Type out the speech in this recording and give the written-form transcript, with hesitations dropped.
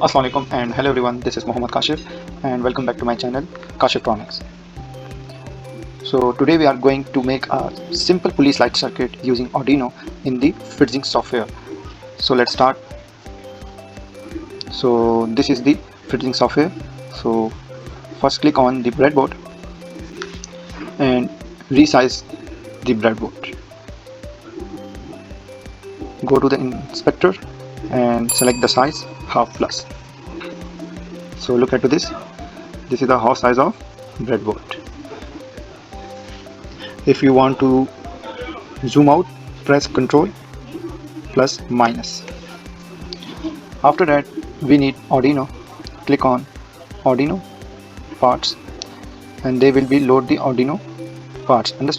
Assalamualaikum and hello everyone, this is Muhammad Kashif and welcome back to my channel Kashiftronics. So today we are going to make a simple police light circuit using Arduino in the fritzing software. So let's start. So this is the fritzing software. So first click on the breadboard and resize the breadboard. Go to the inspector and select the size half plus. So look at this. This is the half size of breadboard. If you want to zoom out, press Ctrl plus minus. After that, we need Arduino. Click on Arduino parts, and they will be load the Arduino parts.